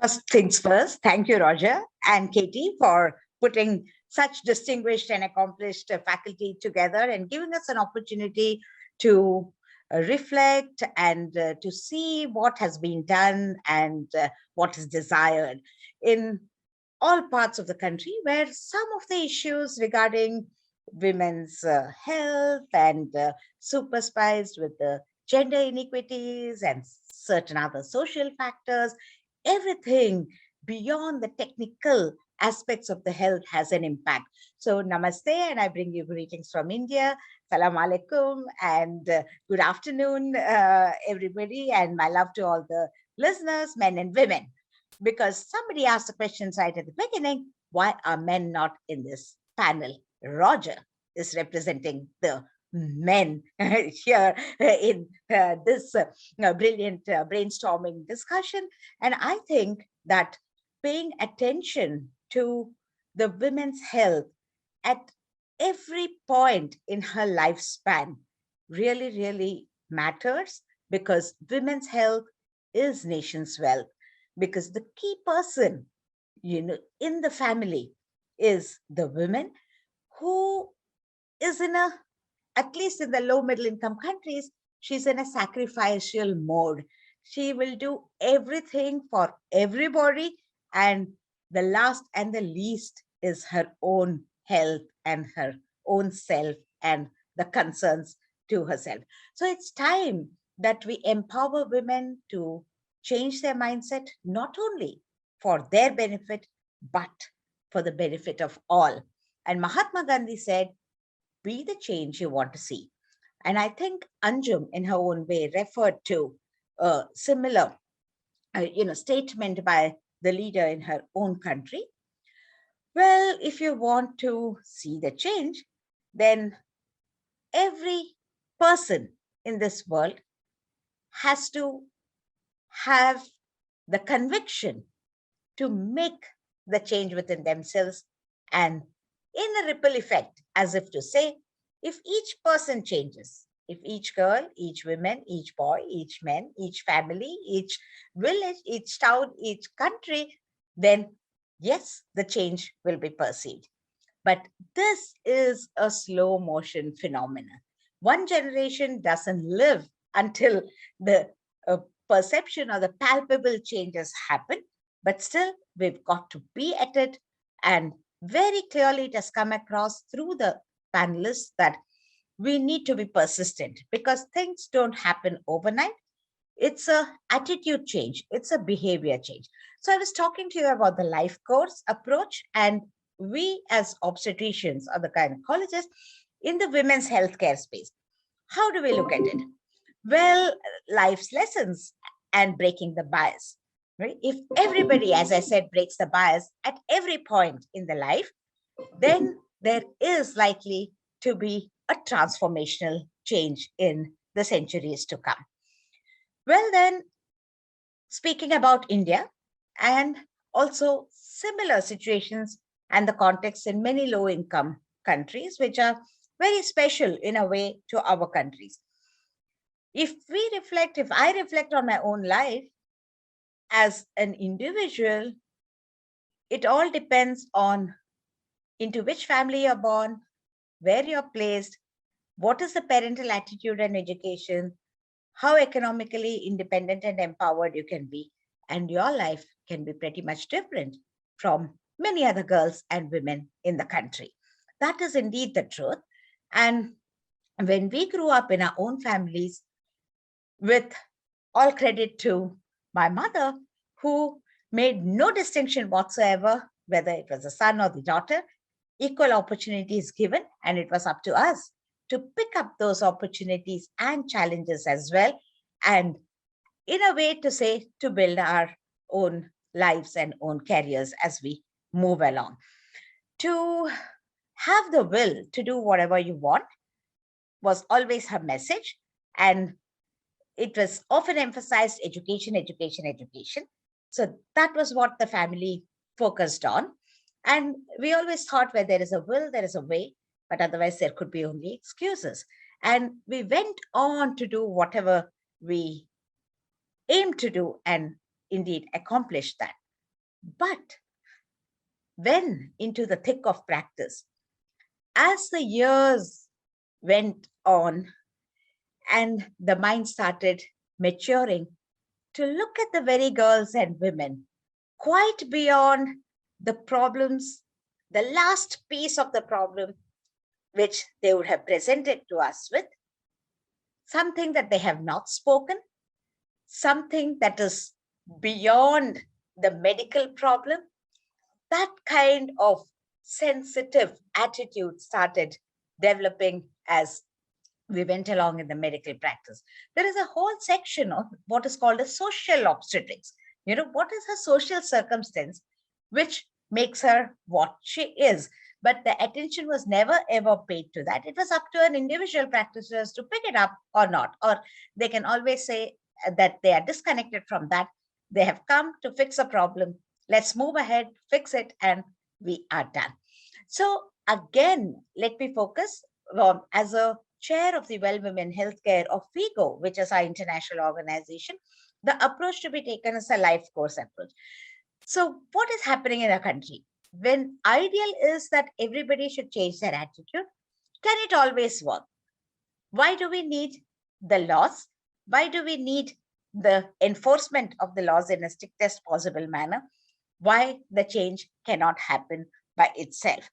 First things first, thank you, Roger and Katie, for putting such distinguished and accomplished faculty together and giving us an opportunity to reflect and to see what has been done and what is desired in all parts of the country, where some of the issues regarding women's health and superspiced with the gender inequities and certain other social factors, everything beyond the technical aspects of the health has an impact. So namaste, and I bring you greetings from India. Salam alaikum, and good afternoon, everybody, and my love to all the listeners, men and women. Because somebody asked the question right at the beginning, why are men not in this panel? Roger is representing the men here in this brilliant brainstorming discussion. And I think that paying attention to the women's health at every point in her lifespan really, really matters, because women's health is nation's wealth, because the key person, in the family is the woman who is at least in the low middle income countries, she's in a sacrificial mode. She will do everything for everybody, and the last and the least is her own health and her own self and the concerns to herself. So it's time that we empower women to change their mindset, not only for their benefit, but for the benefit of all. And Mahatma Gandhi said, be the change you want to see. And I think Anjum, in her own way, referred to a similar statement by the leader in her own country. Well, if you want to see the change, then every person in this world has to have the conviction to make the change within themselves, and in a ripple effect, as if to say, if each person changes, if each girl, each woman, each boy, each man, each family, each village, each town, each country, then yes, the change will be perceived. But this is a slow motion phenomenon. One generation doesn't live until the perception or the palpable changes happen, but still we've got to be at it. And very clearly it has come across through the panelists that we need to be persistent, because things don't happen overnight. It's a attitude change. It's a behavior change. So I was talking to you about the life course approach, and we as obstetricians or the gynecologists in the women's healthcare space, how do we look at it? Well, life's lessons and breaking the bias. Right? If everybody, as I said, breaks the bias at every point in the life, then there is likely to be a transformational change in the centuries to come. Well, then, speaking about India and also similar situations and the context in many low-income countries, which are very special in a way to our countries. If I reflect on my own life as an individual, it all depends on into which family you're born, where you're placed, what is the parental attitude and education, how economically independent and empowered you can be, and your life can be pretty much different from many other girls and women in the country. That is indeed the truth. And when we grew up in our own families, with all credit to my mother, who made no distinction whatsoever, whether it was the son or the daughter, equal opportunities given, and it was up to us to pick up those opportunities and challenges as well, and in a way to say, to build our own lives and own careers as we move along. To have the will to do whatever you want was always her message, and it was often emphasized education, education, education. So that was what the family focused on. And we always thought where there is a will, there is a way, but otherwise there could be only excuses. And we went on to do whatever we aimed to do and indeed accomplished that. But when into the thick of practice, as the years went on and the mind started maturing, to look at the very girls and women quite beyond the problems, the last piece of the problem which they would have presented to us with, something that they have not spoken, something that is beyond the medical problem, that kind of sensitive attitude started developing as we went along in the medical practice. There is a whole section of what is called a social obstetrics. What is her social circumstance which makes her what she is? But the attention was never ever paid to that. It was up to an individual practitioners to pick it up or not, or they can always say that they are disconnected from that. They have come to fix a problem. Let's move ahead, fix it, and we are done. So again, let me focus as a chair of the Well Women Healthcare of FIGO, which is our international organization. The approach to be taken is a life course approach. So what is happening in a country? When ideal is that everybody should change their attitude, can it always work? Why do we need the laws? Why do we need the enforcement of the laws in a strictest possible manner? Why the change cannot happen by itself?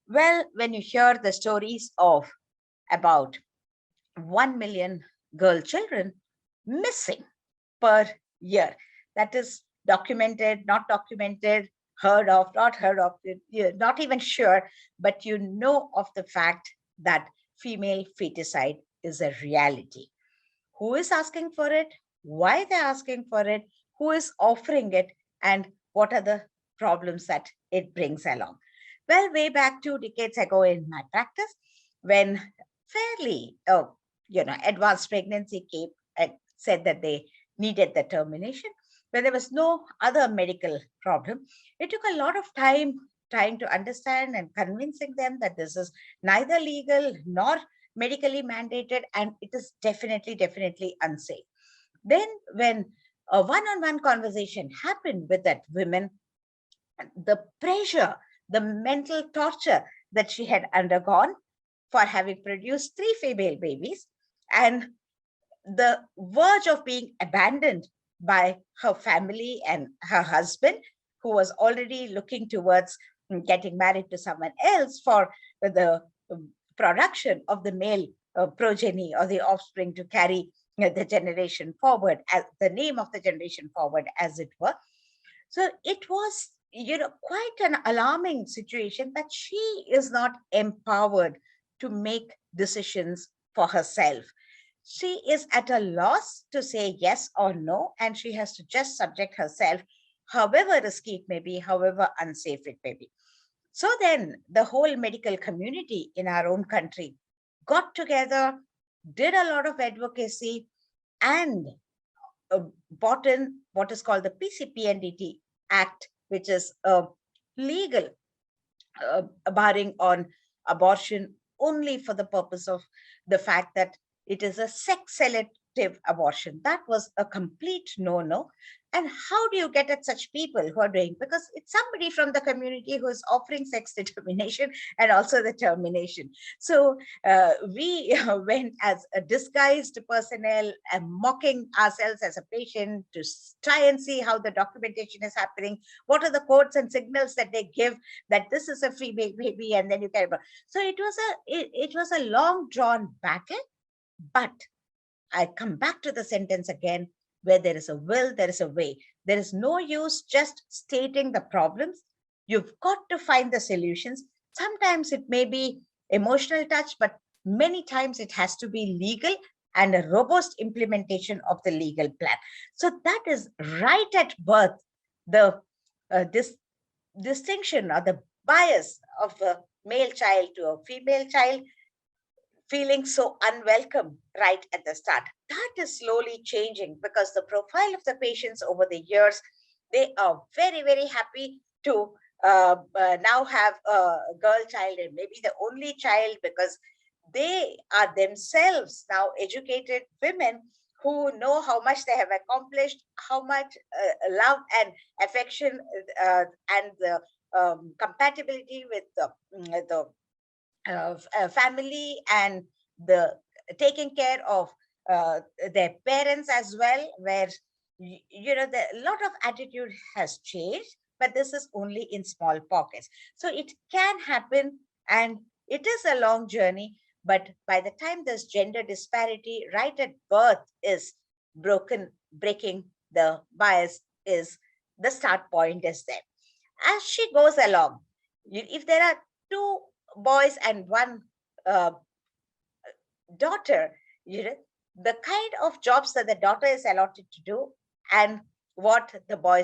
Well, when you hear the stories of about 1 million girl children missing per year, that is documented, not documented, heard of, not heard of, you're not even sure, but you know of the fact that female feticide is a reality. Who is asking for it? Why they're asking for it? Who is offering it? And what are the problems that it brings along? Well, way back 2 decades ago in my practice, when fairly advanced pregnancy came and said that they needed the termination, when there was no other medical problem, it took a lot of time trying to understand and convincing them that this is neither legal nor medically mandated, and it is definitely unsafe. Then when a one-on-one conversation happened with that woman, the pressure, the mental torture that she had undergone for having produced 3 female babies, and the verge of being abandoned by her family and her husband, who was already looking towards getting married to someone else for the production of the male progeny or the offspring to carry the generation forward, as the name of the generation forward, as it were. So it was, quite an alarming situation that she is not empowered to make decisions for herself. She is at a loss to say yes or no, and she has to just subject herself, however risky it may be, however unsafe it may be. So then the whole medical community in our own country got together, did a lot of advocacy, and brought in what is called the PCPNDT Act, which is a legal barring on abortion only for the purpose of the fact that it is a sex selective abortion. That was a complete no-no. And how do you get at such people who are doing? Because it's somebody from the community who is offering sex determination and also the termination. So we went as a disguised personnel and mocking ourselves as a patient to try and see how the documentation is happening. What are the codes and signals that they give that this is a female baby, and then you can. So it was a long drawn battle, but I come back to the sentence again: where there is a will, there is a way. There is no use just stating the problems. You've got to find the solutions. Sometimes it may be emotional touch, but many times it has to be legal and a robust implementation of the legal plan. So that is right at birth, the this distinction or the bias of a male child to a female child feeling so unwelcome right at the start. That is slowly changing because the profile of the patients over the years, they are very happy to now have a girl child and maybe the only child, because they are themselves now educated women who know how much they have accomplished, how much love and affection and the compatibility with the family and the taking care of their parents as well, where a lot of attitude has changed, but this is only in small pockets. So it can happen, and it is a long journey, but by the time this gender disparity right at birth is breaking the bias is the start point is there. As she goes along, if there are two boys and one uh, daughter, the kind of jobs that the daughter is allotted to do, and what the boy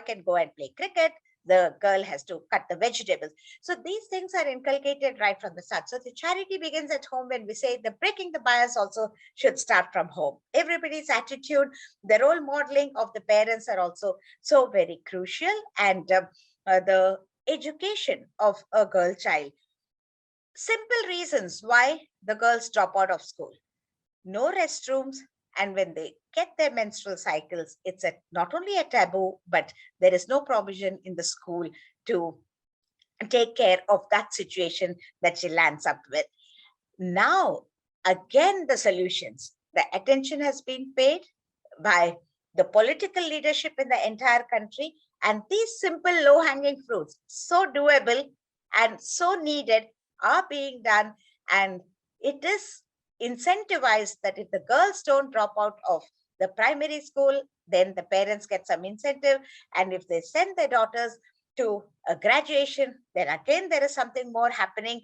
can go and play cricket, the girl has to cut the vegetables. So these things are inculcated right from the start. So the charity begins at home. When we say the breaking the bias also should start from home. Everybody's attitude, the role modeling of the parents are also so very crucial, and the education of a girl child. Simple reasons why the girls drop out of school: no restrooms, and when they get their menstrual cycles, it's not only a taboo, but there is no provision in the school to take care of that situation that she lands up with. Now, again, the solutions, the attention has been paid by the political leadership in the entire country, and these simple low-hanging fruits, so doable and so needed, are being done, and it is incentivized that if the girls don't drop out of the primary school, then the parents get some incentive, and if they send their daughters to a graduation, then again there is something more happening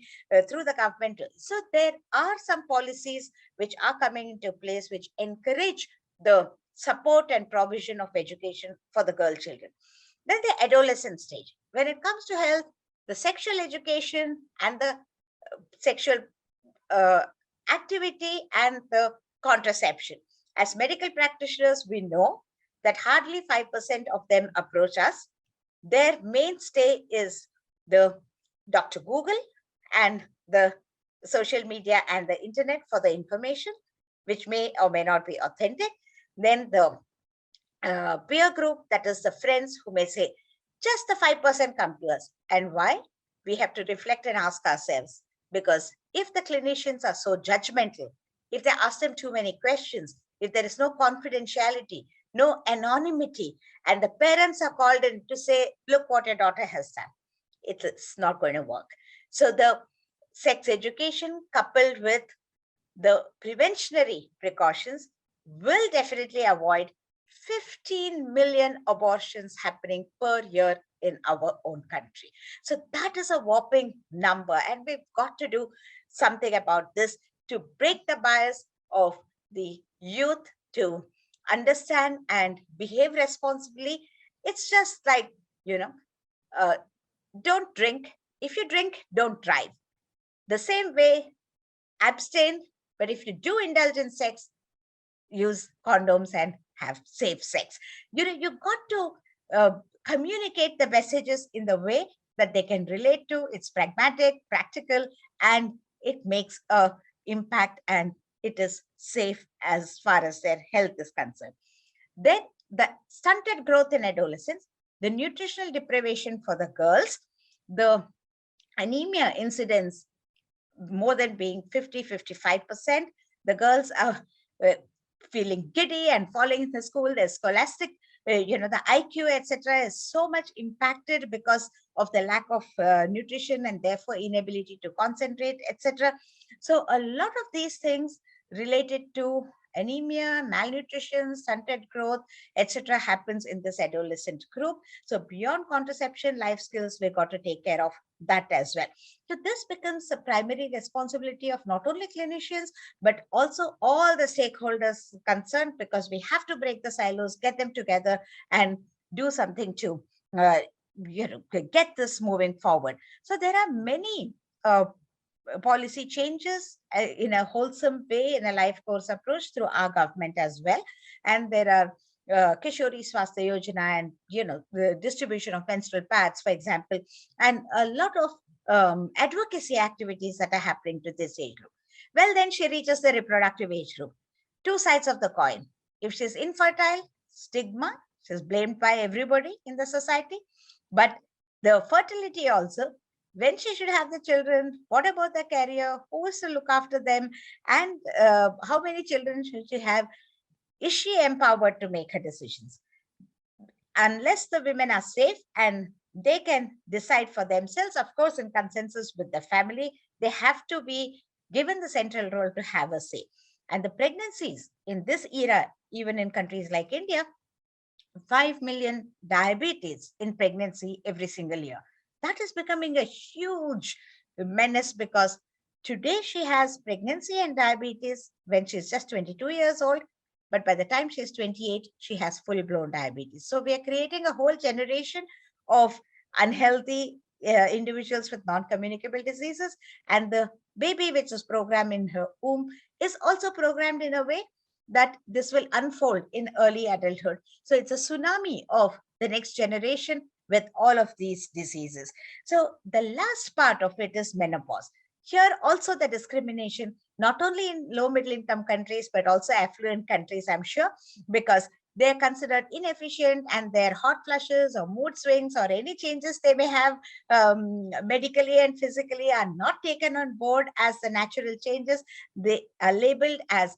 through the government. So there are some policies which are coming into place which encourage the support and provision of education for the girl children. Then the adolescent stage, when it comes to health, the sexual education and the sexual activity and the contraception. As medical practitioners, we know that hardly 5% of them approach us. Their mainstay is the Dr. Google and the social media and the internet for the information, which may or may not be authentic. Then the peer group, that is the friends who may say, just the 5% come to us. And why? We have to reflect and ask ourselves, because if the clinicians are so judgmental, if they ask them too many questions, if there is no confidentiality, no anonymity, and the parents are called in to say, look what your daughter has done, it's not going to work. So the sex education coupled with the preventionary precautions will definitely avoid 15 million abortions happening per year in our own country. So that is a whopping number, and we've got to do something about this to break the bias of the youth to understand and behave responsibly. It's just like, don't drink. If you drink, don't drive. The same way, abstain, but if you do indulge in sex, use condoms and have safe sex. You've got to communicate the messages in the way that they can relate to. It's pragmatic, practical, and it makes a impact, and it is safe as far as their health is concerned. Then the stunted growth in adolescence, the nutritional deprivation for the girls, the anemia incidence more than being 50-55%. The girls are feeling giddy and falling into school. Their scholastic, the IQ, etc., is so much impacted because of the lack of nutrition and therefore inability to concentrate, etc. So a lot of these things related to anemia, malnutrition, stunted growth, etc., happens in this adolescent group. So beyond contraception, life skills, we've got to take care of that as well. So this becomes a primary responsibility of not only clinicians, but also all the stakeholders concerned, because we have to break the silos, get them together, and do something to get this moving forward. So there are many policy changes in a wholesome way, in a life course approach through our government as well. And there are Kishori Swasthya Yojana and, the distribution of menstrual pads, for example, and a lot of advocacy activities that are happening to this age group. Well, then she reaches the reproductive age group. Two sides of the coin. If she's infertile, stigma, she's blamed by everybody in the society. But the fertility also, when she should have the children, what about the career, who is to look after them, and how many children should she have? Is she empowered to make her decisions? Unless the women are safe and they can decide for themselves, of course, in consensus with the family, they have to be given the central role to have a say. And the pregnancies in this era, even in countries like India, 5 million diabetes in pregnancy every single year. That is becoming a huge menace, because today she has pregnancy and diabetes when she's just 22 years old, but by the time she's 28, she has full-blown diabetes. So we are creating a whole generation of unhealthy individuals with non-communicable diseases, and the baby which is programmed in her womb is also programmed in a way that this will unfold in early adulthood. So it's a tsunami of the next generation with all of these diseases. So the last part of it is menopause. Here also the discrimination, not only in low middle income countries, but also affluent countries, I'm sure, because they're considered inefficient, and their hot flushes or mood swings or any changes they may have medically and physically are not taken on board as the natural changes. They are labeled as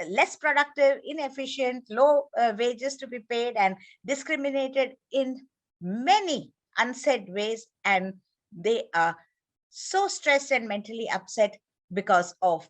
less productive, inefficient, low wages to be paid, and discriminated in many unsaid ways. And they are so stressed and mentally upset because of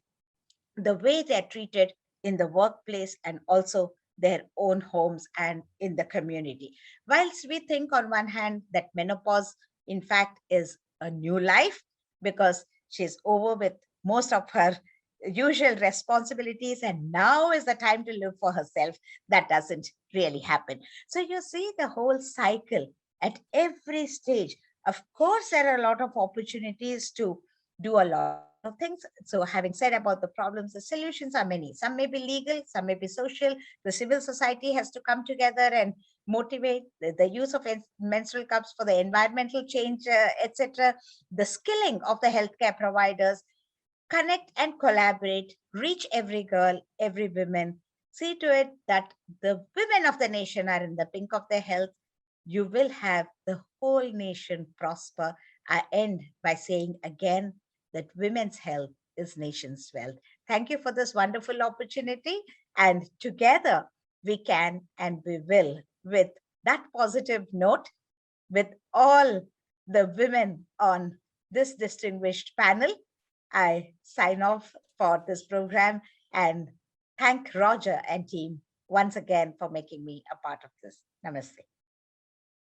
the way they're treated in the workplace and also their own homes and in the community. Whilst we think on one hand that menopause, in fact, is a new life because she's over with most of her usual responsibilities and now is the time to live for herself, that doesn't really happen. So you see the whole cycle at every stage. Of course, there are a lot of opportunities to do a lot of things. So having said about the problems, the solutions are many. Some may be legal, some may be social. The civil society has to come together and motivate the use of menstrual cups for the environmental change, etc. The skilling of the healthcare providers, connect and collaborate, reach every girl, every woman, see to it that the women of the nation are in the pink of their health. You will have the whole nation prosper. I end by saying again that women's health is nation's wealth. Thank you for this wonderful opportunity. And together we can and we will, with that positive note, with all the women on this distinguished panel, I sign off for this program and thank Roger and team once again for making me a part of this. Namaste.